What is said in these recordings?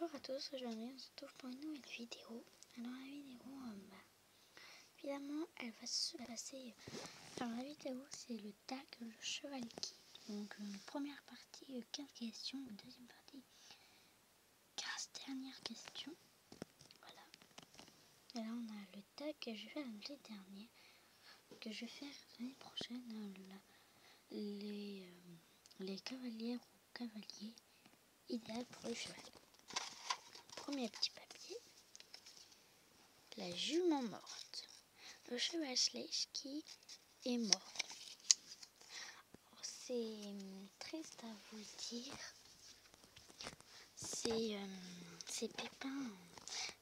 Bonjour à tous, aujourd'hui on se retrouve pour une nouvelle vidéo. Alors la vidéo, évidemment elle va se passer, alors la vidéo c'est le tag le cheval qui. Donc première partie 15 questions, deuxième partie 15 dernières questions. Voilà. Et là on a le tag que je vais faire l'année dernière, que je vais faire l'année prochaine, les cavalières ou cavaliers idéal pour le cheval. Premier petit papier, la jument morte. Le cheval Sledge qui est mort. C'est triste à vous dire. C'est Pépin,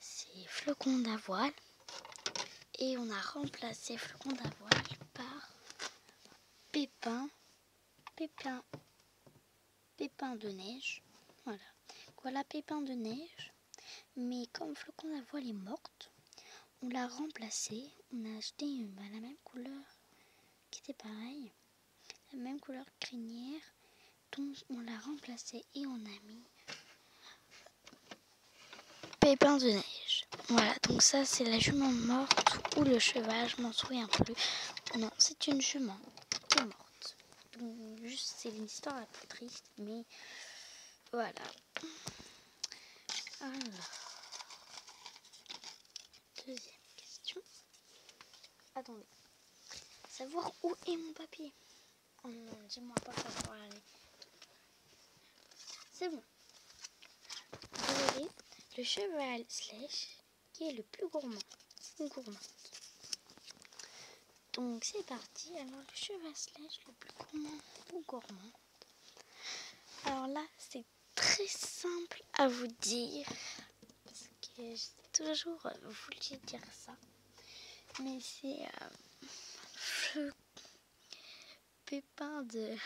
c'est Flocon d'Avoine. Et on a remplacé Flocon d'Avoine par Pépin de neige. Voilà Pépin de neige. Mais comme Flocon d'Avoine est morte, on l'a remplacé. On a acheté la même couleur qui était pareil, la même couleur crinière. Donc on l'a remplacé et on a mis Pépin de neige. Voilà, donc ça c'est la jument morte ou le cheval, je m'en souviens plus. Non, c'est une jument qui est morte. Donc juste c'est l'histoire la plus triste, mais voilà. Alors, deuxième question. Attendez. Savoir où est mon papier. Oh non, dis-moi pas que ça va aller. C'est bon. Vous voyez, le cheval Sledge qui est le plus gourmand ou gourmande. Donc c'est parti. Alors le cheval Sledge le plus gourmand ou gourmande. Alors là c'est très simple à vous dire parce que j'ai toujours voulu dire ça. Mais c'est le Pépin de...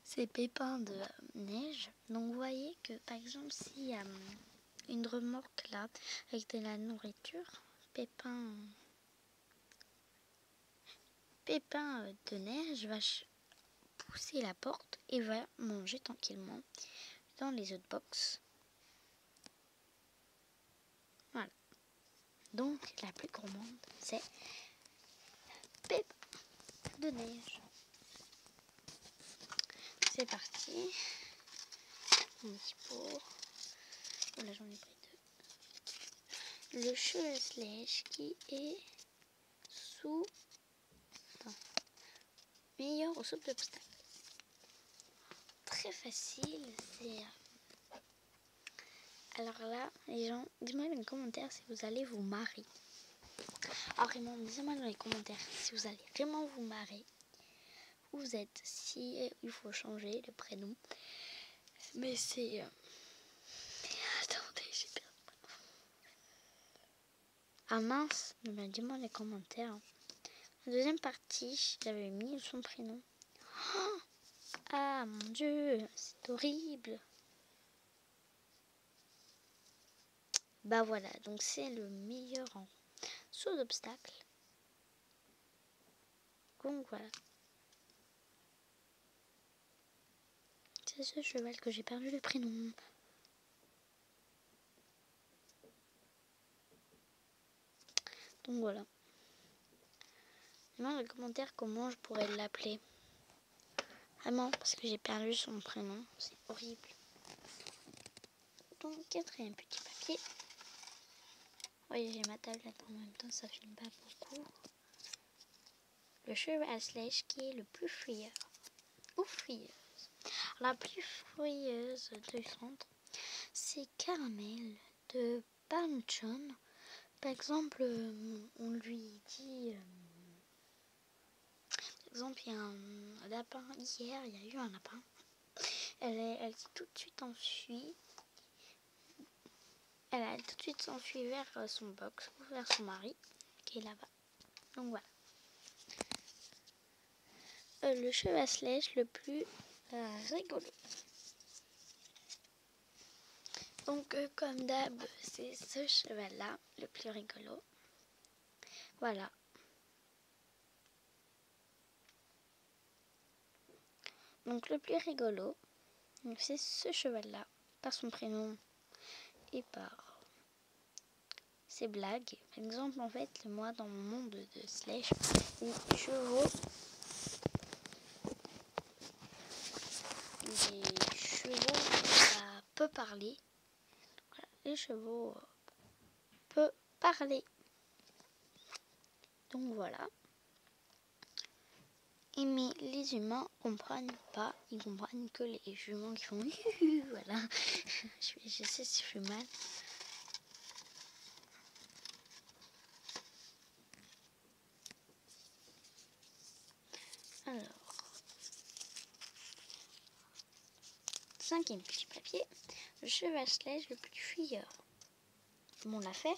C'est Pépin de neige. Donc vous voyez que par exemple s'il y a une remorque là avec de la nourriture, Pépin de neige va pousser la porte et va manger tranquillement dans les autres box. Voilà. Donc la plus gourmande c'est Pépin de neige. C'est parti. Un petit pot. Voilà, j'en ai pris deux. Le cheval Sledge qui est sous... meilleur au saut d'obstacle. Très facile, c'est... Alors là, les gens, dites-moi dans les commentaires si vous allez vous marrer. Alors vraiment, dites-moi dans les commentaires si vous allez vraiment vous marrer. Où vous êtes, si il faut changer le prénom. Mais c'est... Attendez, j'ai perdu. Ah mince, dis-moi dans les commentaires. La deuxième partie, j'avais mis son prénom. Oh, ah mon Dieu, c'est horrible. Bah voilà, donc c'est le meilleur en saut d'obstacle. Donc voilà. C'est ce cheval que j'ai perdu le prénom. Donc voilà. Dis-moi dans les commentaires comment je pourrais l'appeler. Vraiment, parce que j'ai perdu son prénom. C'est horrible. Donc quatrième petit papier. Oui, j'ai ma tablette en même temps, ça filme pas beaucoup. Le cheval Sledge qui est le plus fuyeur. Ou fuyeuse. La plus fuyeuse du centre, c'est Caramel de Panchon. Par exemple, on lui dit... par exemple, il y a un lapin. Hier, il y a eu un lapin. Elle s'est tout de suite enfuie. Elle a tout de suite s'enfuie vers son box ou vers son mari qui est là-bas. Donc voilà. Le cheval Sledge le plus rigolo. Donc comme d'hab, c'est ce cheval-là le plus rigolo. Voilà. Donc le plus rigolo, c'est ce cheval-là par son prénom et par ses blagues. Par exemple, en fait, moi, dans mon monde de Slash, les chevaux, ça peut parler. Voilà, les chevaux peuvent parler. Donc voilà. Mais les humains comprennent pas, ils comprennent que les juments qui font voilà. Je sais si je fais mal. Alors, 5e petit papier, le cheval Slash le plus fuyeur. Bon, on l'a fait.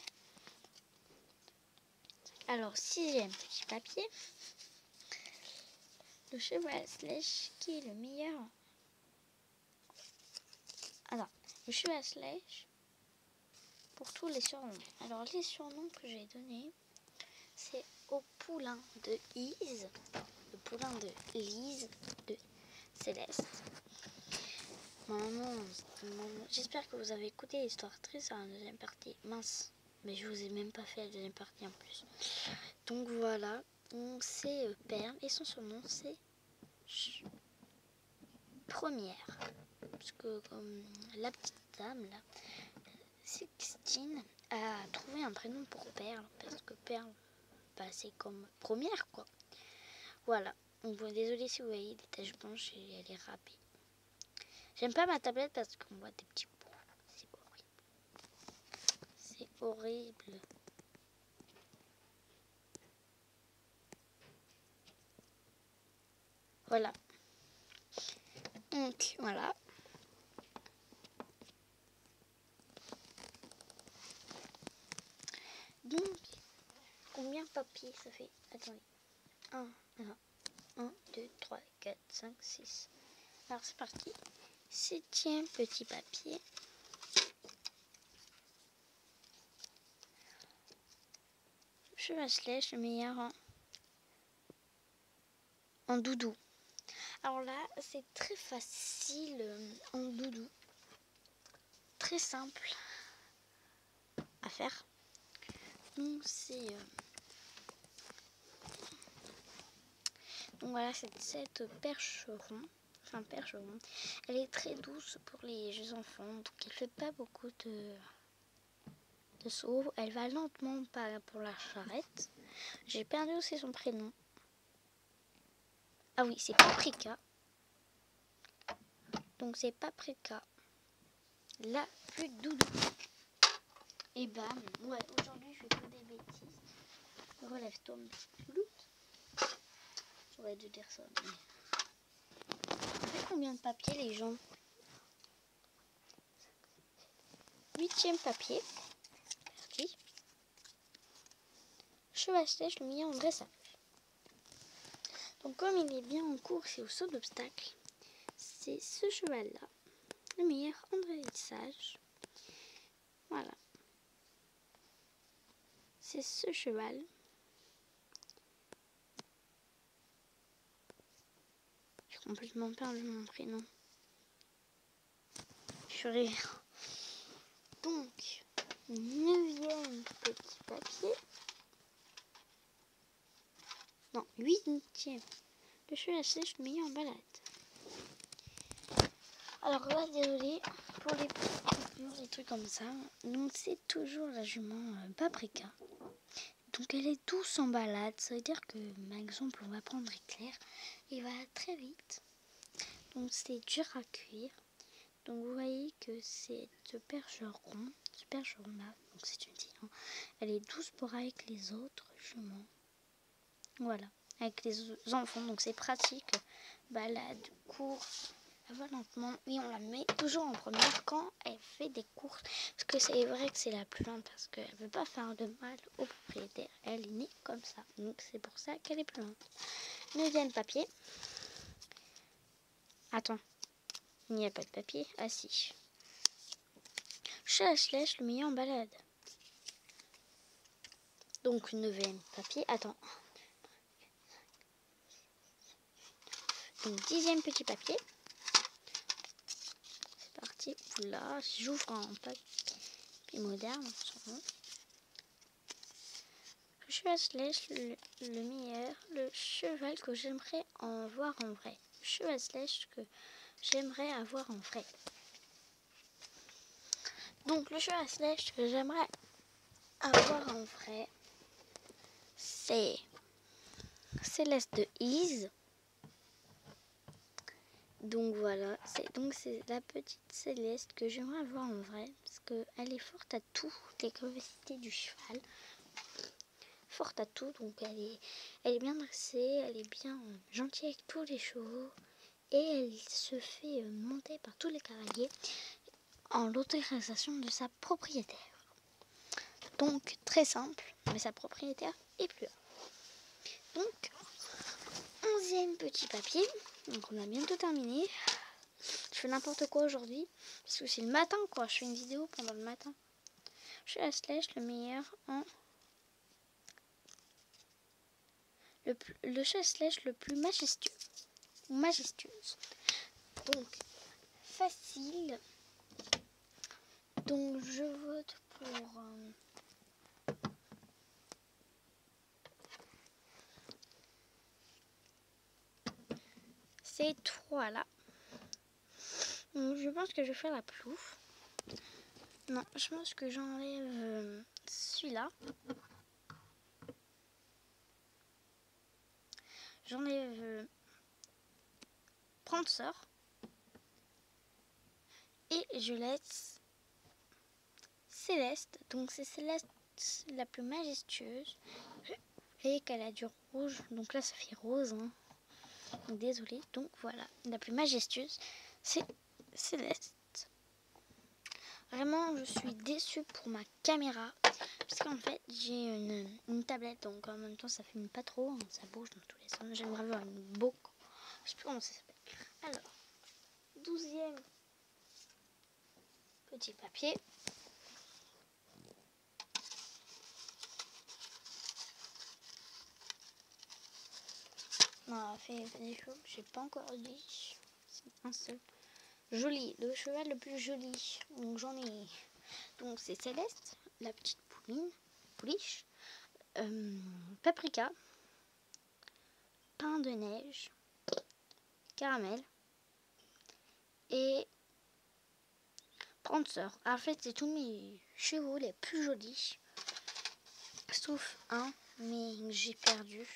Alors, 6e petit papier, le cheval Slash qui est le meilleur. Alors, le cheval Slash pour tous les surnoms. Alors, les surnoms que j'ai donnés, c'est au poulain de Lise, le poulain de Lise, de Céleste. Maman, j'espère que vous avez écouté l'histoire triste à la deuxième partie. Mince, mais je vous ai même pas fait la deuxième partie en plus. Donc voilà, c'est Perle et son surnom c'est Première. Parce que comme la petite dame là, Sixtine, a trouvé un prénom pour Perle. Parce que Perle, bah, c'est comme Première quoi. Voilà, donc bon, désolé si vous voyez des taches blanches et elle est râpée. J'aime pas ma tablette parce qu'on voit des petits pots. C'est horrible. C'est horrible. Voilà. Donc, voilà. Donc, combien de papiers ça fait? Attendez. 1, 2, 3, 4, 5, 6. Alors, c'est parti. 7e petit papier. Cheval Slash, le meilleur en doudou. Alors là, c'est très facile en doudou. Très simple à faire. Donc, c'est... Donc voilà, cette percheron. Enfin, percheron. Elle est très douce pour les jeux enfants. Donc, elle fait pas beaucoup de sauts. Elle va lentement pour la charrette. J'ai perdu aussi son prénom. Ah oui, c'est Paprika. Donc c'est Paprika. La plus doudou. Et bam. Ouais, aujourd'hui je fais que des bêtises. Relève-toi, loup. J'aurais dû dire ça. Mais... Ça fait combien de papiers les gens? 8e papier. Merci. Cheval Slash, le meilleur en dressage. Donc comme il est bien en course et au saut d'obstacle, c'est ce cheval-là, le meilleur en dressage. Voilà. C'est ce cheval. J'ai complètement perdu mon prénom. Purée. Donc, 9e petit papier. Non, 8e. Le cheval Slash, le meilleur en balade. Alors là, désolé pour les coupures, des trucs comme ça. Donc c'est toujours la jument Paprika. Donc elle est douce en balade. Ça veut dire que, par exemple, on va prendre Éclair. Il va très vite. Donc c'est dur à cuire. Donc vous voyez que c'est ce percheron là, donc c'est une fille, hein. Elle est douce pour avec les autres juments. Voilà, avec les enfants. Donc c'est pratique. Balade, course. Elle va lentement, et on la met toujours en première quand elle fait des courses. Parce que c'est vrai que c'est la plus lente, parce qu'elle ne veut pas faire de mal au propriétaire. Elle est née comme ça, donc c'est pour ça qu'elle est plus lente. 9e papier. Attends, il n'y a pas de papier. Ah si. Cheval Slash, le meilleur en balade. Donc 9e papier. Attends. Donc 10e petit papier. partie. Oula, j'ouvre un pack plus moderne. Le cheval Slash, le meilleur, le cheval que j'aimerais en voir en vrai. Le cheval Slash que j'aimerais avoir en vrai. Donc le cheval Slash que j'aimerais avoir en vrai, c'est Céleste de Ease. Donc voilà, c'est la petite Céleste que j'aimerais avoir en vrai, parce qu'elle est forte à toutes les capacités du cheval. Forte à tout, donc elle est bien dressée, elle est bien gentille avec tous les chevaux, et elle se fait monter par tous les cavaliers en l'autorisation de sa propriétaire. Donc très simple, mais sa propriétaire est plus là. Donc 11e petit papier, donc on a bientôt terminé. Je fais n'importe quoi aujourd'hui, parce que c'est le matin quoi, je fais une vidéo pendant le matin. Je suis à Slash, le meilleur en... Le chat Slash le plus majestueux, ou majestueuse. Donc facile, donc je vote pour... ces trois là. Donc, je pense que je vais faire la plouf. Non, je pense que j'enlève celui-là. J'enlève Prancer. Et je laisse Céleste. Donc c'est Céleste la plus majestueuse. Et qu'elle a du rouge. Donc là ça fait rose. Hein. Donc, désolée. Donc voilà. La plus majestueuse, c'est Céleste. Vraiment, je suis déçue pour ma caméra. Parce qu'en fait, j'ai une tablette. Donc en même temps, ça filme pas trop. Hein, ça bouge dans tous les sens. J'aimerais avoir une beau. Je sais plus comment ça s'appelle. Alors, 12e petit papier. Non, fait des choses, j'ai pas encore dit. C'est un seul. Joli, le cheval le plus joli. Donc j'en ai. Donc c'est Céleste, la petite pouliche. Paprika, pain de neige, caramel et Prancer. En fait, c'est tous mes chevaux les plus jolis. Sauf un, mais j'ai perdu.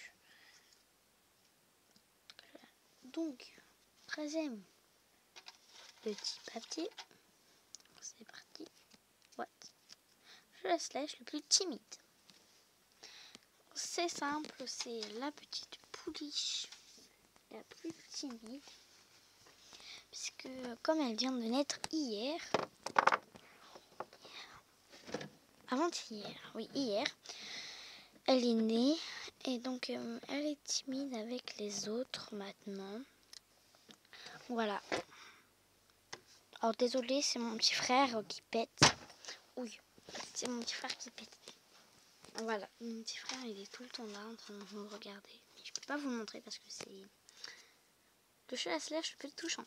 Donc, 13e petit papier. C'est parti. What? Je la Slash le plus timide. C'est simple, c'est la petite pouliche la plus timide. Puisque comme elle vient de naître hier, avant-hier, oui hier, elle est née et donc elle est timide avec les autres maintenant. Voilà. Alors désolé, c'est mon petit frère qui pète. Oui, c'est mon petit frère qui pète. Voilà, mon petit frère il est tout le temps là en train de me regarder. Mais je peux pas vous montrer parce que c'est le chat à Slash le plus touchant.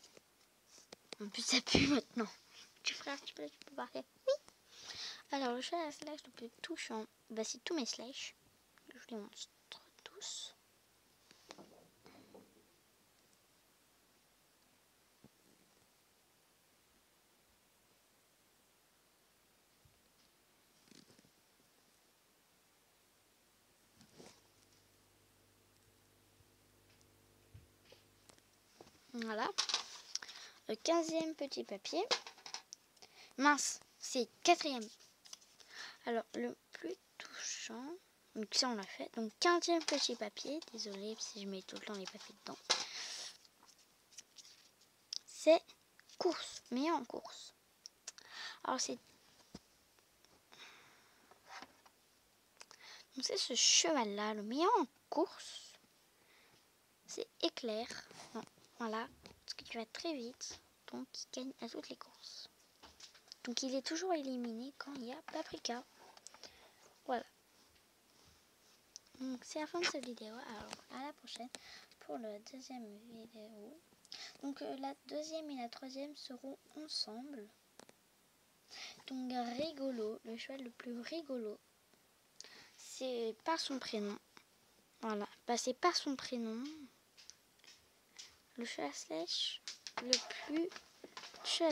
En plus ça pue maintenant. Petit frère, tu peux parler. Oui. Alors le chat à Slash le plus touchant, bah c'est tous mes Slash. Je les montre tous. Voilà. Le 15e petit papier. Mince, c'est 4e. Alors, le plus touchant. Donc, ça, on l'a fait. Donc, 15e petit papier. Désolée si je mets tout le temps les papiers dedans. C'est course. Mais en course. Alors, c'est ce cheval-là. Le meilleur en course, c'est Éclair. Non, voilà. Parce que tu vas très vite. Donc, il gagne à toutes les courses. Donc, il est toujours éliminé quand il y a Paprika. Voilà. Donc, c'est la fin de cette vidéo. Alors, à la prochaine pour la deuxième vidéo. Donc la deuxième et la troisième seront ensemble. Donc rigolo, le cheval le plus rigolo, c'est par son prénom. Voilà, bah, c'est par son prénom. Le cheval à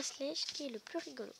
Sledge qui est le plus rigolo.